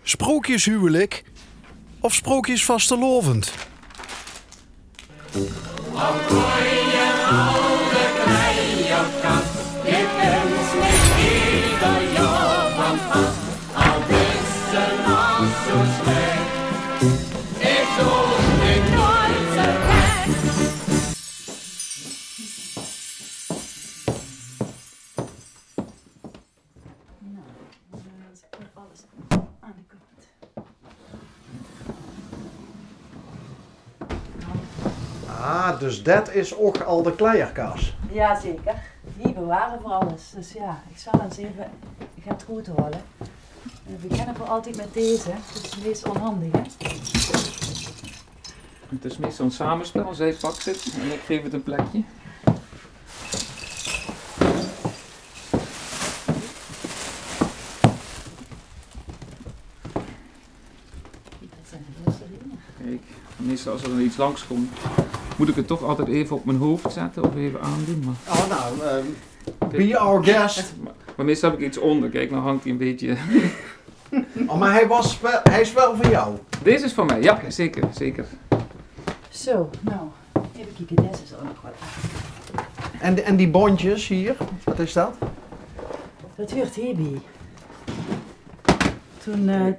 Sprookjeshuwelijk of sprookjesvastelovend? Ah, dus dat is ook al de kleierkaas. Jazeker, die bewaren voor alles. Dus ja, ik zal eens even, ik ga het goed houden. We beginnen voor altijd met deze, dat is het meest onhandig hè. Het is meestal een samenspel, zij pakt het en ik geef het een plekje. Kijk, meestal als er dan iets langskomt, moet ik het toch altijd even op mijn hoofd zetten of even aandoen. Maar... Oh nou, be our guest. Maar meestal heb ik iets onder, kijk, nou hangt hij een beetje... Oh, maar hij is wel van jou? Deze is van mij, ja, zeker, zeker. Zo, nou, even kijken, deze is ook nog wat af. En die bondjes hier, wat is dat? Dat hoort hierbij.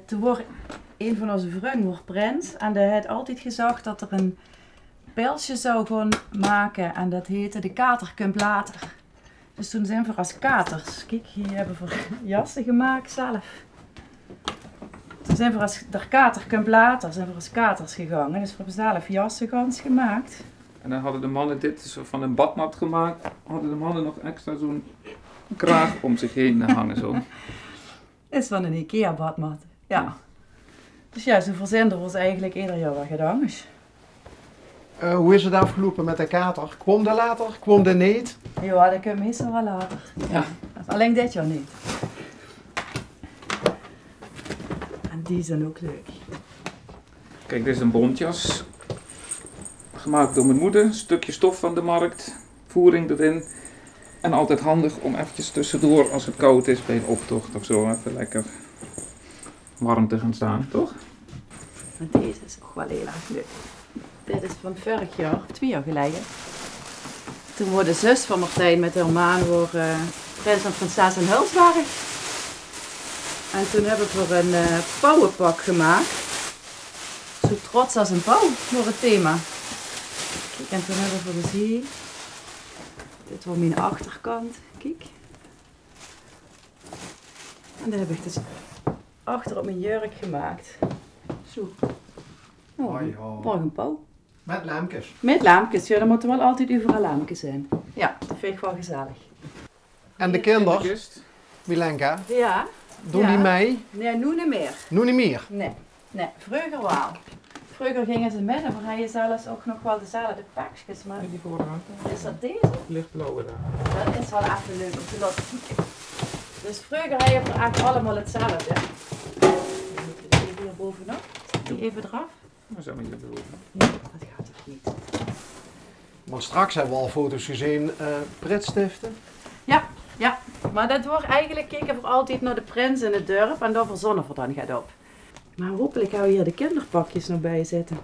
Toen wordt een van onze vrienden prins en die had altijd gezegd dat er een pilsje zou gaan maken en dat heette de kater komt later. Dus toen zijn we als katers, kijk hier hebben we jassen gemaakt zelf. Toen zijn we als de kater komt later, zijn we als katers gegaan. Dus we hebben zelf jassen gans gemaakt. En dan hadden de mannen dit zo van een badmat gemaakt, hadden de mannen nog extra zo'n kraag om zich heen hangen zo. Dit is van een IKEA badmat, ja. Dus ja, zo verzenden we ons eigenlijk ieder jaar wat gedaan is. Hoe is het afgelopen met de kater? Kwam de later? Kwam de niet? Ja, dat kan meestal wel later. Ja. Alleen dit jaar niet. En die zijn ook leuk. Kijk, dit is een bontjas. Gemaakt door mijn moeder. Een stukje stof van de markt. Voering erin. En altijd handig om eventjes tussendoor, als het koud is bij een optocht of zo, even lekker warm te gaan staan, toch? Maar deze is ook wel heel erg leuk. Dit is van vorig jaar, of 2 jaar geleden. Toen wordt de zus van Martijn met haar man voor prins en prinses in huis waren. En toen heb ik er een pauwenpak gemaakt. Zo trots als een pauw voor het thema. Kijk, en toen hebben we dus hier. Dit was mijn achterkant, kijk. En dat heb ik dus achter op mijn jurk gemaakt. Zo. Morgen een pauw. Met lampjes. Met lampjes, ja, dan moeten wel altijd overal lampjes zijn. Ja, dat vind ik wel gezellig. En de kinderen, Milenka, Ja. doen die mee? Nee, nu niet meer. Nu niet meer? Nee, vroeger wel. Vroeger gingen ze met en dan had je zelfs ook nog wel dezelfde pakjes, maar Die vooraan. is dat deze? Lichtblauwe daar. Dat is wel even leuk om te laten kijken. Dus vroeger had je er eigenlijk allemaal hetzelfde. Dan moet je even hier bovenop. Zet die even eraf. Dan zijn we hier boven. Ja, dat gaat toch niet. Maar straks hebben we al foto's gezien, pritstiften. Ja, maar dat wordt eigenlijk kijken voor altijd naar de prins in het dorp en daar verzonnen we dan gaat op. Maar hopelijk gaan we hier de kinderpakjes nog bij zetten.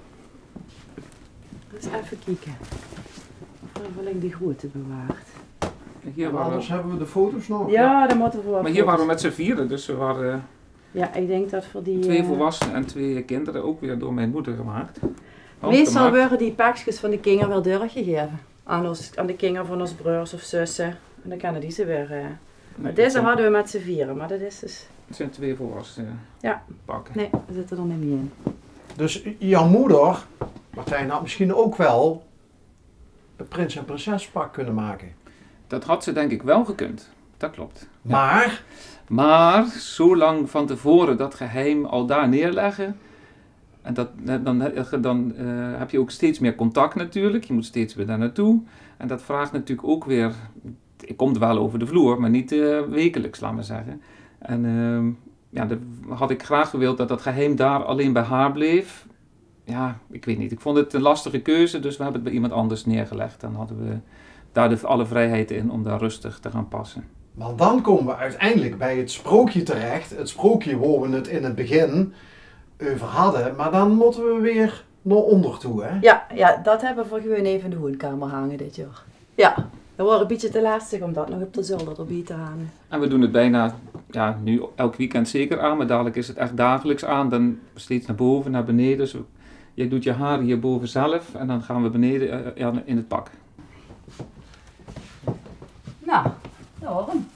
Dus even kijken. Of er wel die grote bewaard. Hier En waren anders we, hebben we de foto's nog. Ja, dan moeten we wel. maar hier waren we met z'n vieren, dus we waren Ja, ik denk dat voor die... 2 volwassenen en 2 kinderen, ook weer door mijn moeder gemaakt. Meestal Handgemaakt. worden die pakjes van de kinderen wel doorgegeven. Aan de kinderen van onze broers of zussen. En dan kunnen die ze weer... Maar Nee, deze hadden we met z'n vieren, maar dat is dus... Het zijn 2 volwassen Ja. pakken. Nee, we zitten er niet meer in. Dus jouw moeder, Martijn, had misschien ook wel een prins en prinsespak kunnen maken. Dat had ze denk ik wel gekund, dat klopt. Maar, Maar zo lang van tevoren dat geheim al daar neerleggen. En dan heb je ook steeds meer contact natuurlijk. Je moet steeds weer daar naartoe. En dat vraagt natuurlijk ook weer... Ik kom er wel over de vloer, maar niet wekelijks, laat maar zeggen. En ja, had ik graag gewild dat dat geheim daar alleen bij haar bleef. Ja, ik weet niet. Ik vond het een lastige keuze, dus we hebben het bij iemand anders neergelegd. Dan hadden we daar alle vrijheid in om daar rustig te gaan passen. Want dan komen we uiteindelijk bij het sprookje terecht. Het sprookje waar we het in het begin over hadden. Maar dan moeten we weer naar onder toe, hè? Ja, dat hebben we gewoon even in de woonkamer hangen dit jaar. Ja, dat wordt een beetje te lastig om dat nog op de zolder erbij te hangen. En we doen het bijna, ja, nu elk weekend zeker aan, maar dadelijk is het echt dagelijks aan. Dan steeds naar boven, naar beneden. Dus jij doet je haar hierboven zelf en dan gaan we beneden in het pak. Nou, daarom.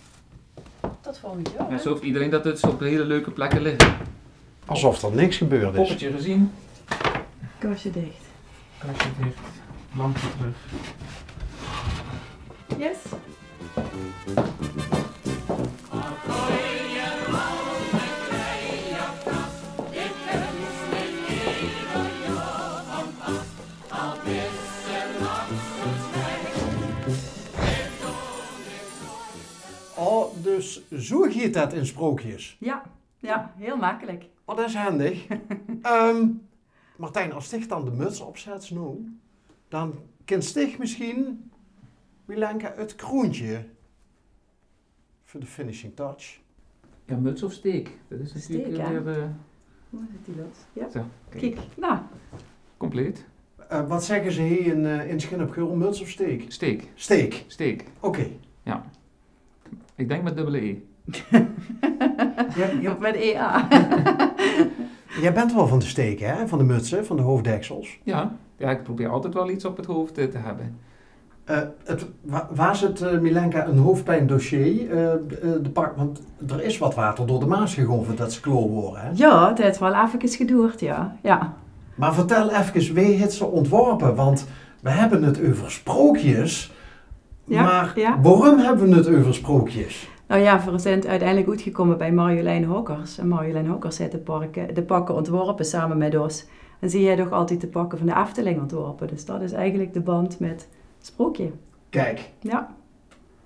Tot volgend jaar. En zo heeft iedereen dat het op hele leuke plekken liggen. Alsof er niks gebeurd is. Poppetje gezien. Kastje dicht. Kastje dicht. Lampje terug. Yes. Oh, dus zo gaat dat in sprookjes. Ja, heel makkelijk. Oh, dat is handig. Martijn, als Stig dan de muts opzet, nou, dan kent Stig misschien Milenka het kroontje voor de finishing touch. Ja, muts of steek. Dat is natuurlijk Steek, ja. weer Hoe zit die los? Ja. zo, Kijk, nou. compleet. Wat zeggen ze hier in Schin op Geul, muts of steek? Steek. Steek. Steek. Oké. Ja. Ik denk met dubbele E. Met EA. Jij bent wel van de steek, hè? Van de mutsen, van de hoofddeksels. Ja, ik probeer altijd wel iets op het hoofd te hebben. Waar zit Milenka een hoofdpijndossier? De pak, want er is wat water door de Maas gegoten dat ze kloor worden, hè? Ja, dat heeft wel even geduurd, ja. Maar vertel even, wie heeft ze ontworpen? Want we hebben het over sprookjes. Ja, maar ja. waarom hebben we het over sprookjes? Nou ja, we zijn uiteindelijk uitgekomen bij Marjolein Hokkers. En Marjolein Hokkers heeft de pakken ontworpen samen met ons. En zie jij toch altijd de pakken van de Efteling ontworpen. Dus dat is eigenlijk de band met sprookje. Kijk, Ja.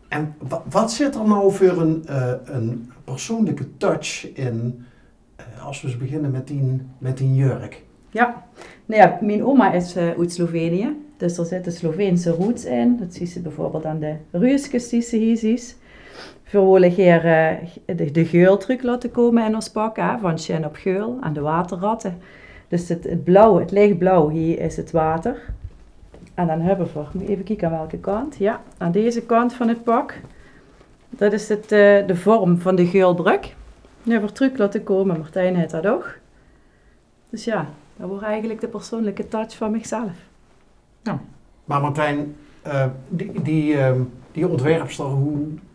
en wat zit er nou voor een persoonlijke touch in, als we eens beginnen met die jurk? Ja, nou ja, mijn oma is uit Slovenië. Dus er zitten Sloveense roots in. Dat zie je bijvoorbeeld aan de ruusjes die ze hier ziet. We willen hier de geultruc laten komen in ons pak, hè, van Schin op Geul, aan de waterratten. Dus het blauw, het lichtblauw, hier is het water. En dan hebben we, moet even kijken aan welke kant. Ja, aan deze kant van het pak. Dat is de vorm van de geulbrug. Nu hebben we truc laten komen, Martijn heeft dat ook. Dus ja, dat wordt eigenlijk de persoonlijke touch van mezelf. Maar Martijn, die ontwerpster,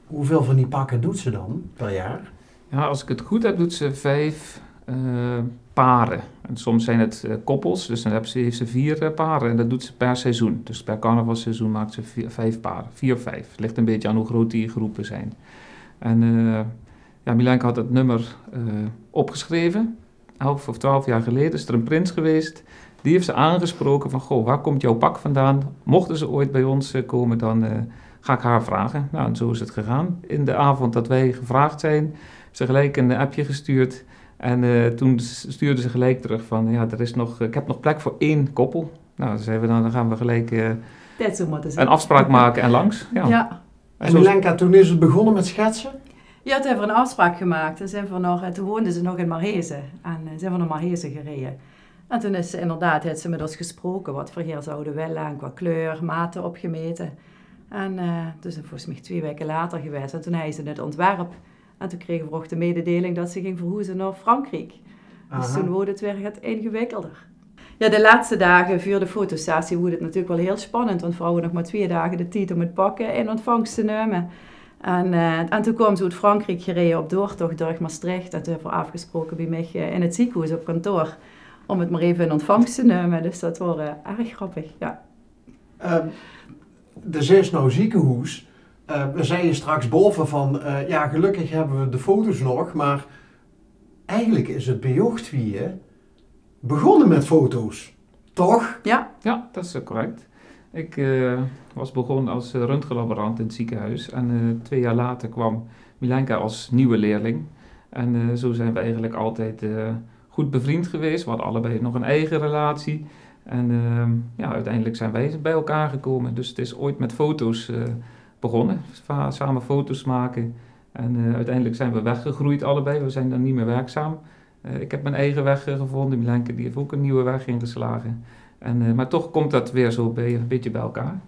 hoeveel van die pakken doet ze dan per jaar? Ja, als ik het goed heb, doet ze 5 paren. En soms zijn het koppels, dus dan heeft ze 4 paren en dat doet ze per seizoen. Dus per carnavalseizoen maakt ze 5 paren, 4 of 5. Het ligt een beetje aan hoe groot die groepen zijn. En Milenka had het nummer opgeschreven. 11 of 12 jaar geleden is er een prins geweest. Die heeft ze aangesproken van, goh, waar komt jouw pak vandaan? Mochten ze ooit bij ons komen, dan ga ik haar vragen. Nou, en zo is het gegaan. In de avond dat wij gevraagd zijn, heeft ze gelijk een appje gestuurd. En toen stuurde ze gelijk terug van, ja, ik heb nog plek voor 1 koppel. Nou, dan zeiden we dan gaan we gelijk een afspraak maken en langs. Ja. Ja. En Milenka, toen is het begonnen met schetsen? Ja, toen hebben we een afspraak gemaakt. Toen woonden ze nog in Marhezen. En zijn we naar Marhezen gereden. En toen is ze inderdaad, heeft ze met ons gesproken wat voor hier zouden willen. En qua kleur, maten opgemeten. En dus volgens mij 2 weken later geweest. En toen hebben ze het ontwerp. En toen kregen we ook de mededeling dat ze ging verhuizen naar Frankrijk. Dus toen wordt het weer wat ingewikkelder. Ja, de laatste dagen voor de fotosessie wordt het natuurlijk wel heel spannend. Want we hadden nog maar 2 dagen de tijd om het pakken in ontvangst te nemen. En toen kwam ze uit Frankrijk gereden op doortocht door Maastricht. En toen hebben we afgesproken bij mij in het ziekenhuis op kantoor. Om het maar even in ontvangst te nemen. Dus dat was erg grappig, ja. Er is nou ziekenhuis. We zeiden straks boven van, ja, gelukkig hebben we de foto's nog. Maar eigenlijk is het bij Ochtwieën begonnen met foto's. Toch? Ja. Ja, dat is correct. Ik was begonnen als röntgenlaborant in het ziekenhuis. En 2 jaar later kwam Milenka als nieuwe leerling. En zo zijn we eigenlijk altijd goed bevriend geweest. We hadden allebei nog een eigen relatie. En uiteindelijk zijn wij bij elkaar gekomen. Dus het is ooit met foto's begonnen. Samen foto's maken. En uiteindelijk zijn we weggegroeid allebei, we zijn dan niet meer werkzaam. Ik heb mijn eigen weg gevonden, Milenke die heeft ook een nieuwe weg ingeslagen. Maar toch komt dat weer zo een beetje bij elkaar.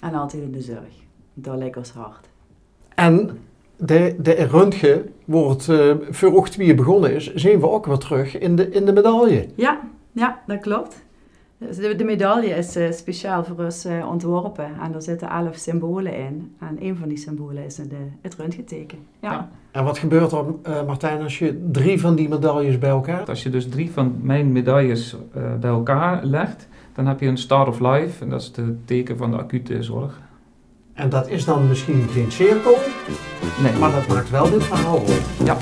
En altijd in de zorg. Dat lijkt ons hard. En de röntgen wordt voor wie begonnen is, zien we ook weer terug in de medaille. Ja, dat klopt. Dus de medaille is speciaal voor ons ontworpen en er zitten 11 symbolen in. En een van die symbolen is het röntgenteken. Ja. En wat gebeurt er, Martijn, als je 3 van die medailles bij elkaar... Als je dus 3 van mijn medailles bij elkaar legt, dan heb je een Star of Life en dat is het teken van de acute zorg. En dat is dan misschien geen cirkel, Nee. maar dat maakt wel dit verhaal rond. Ja.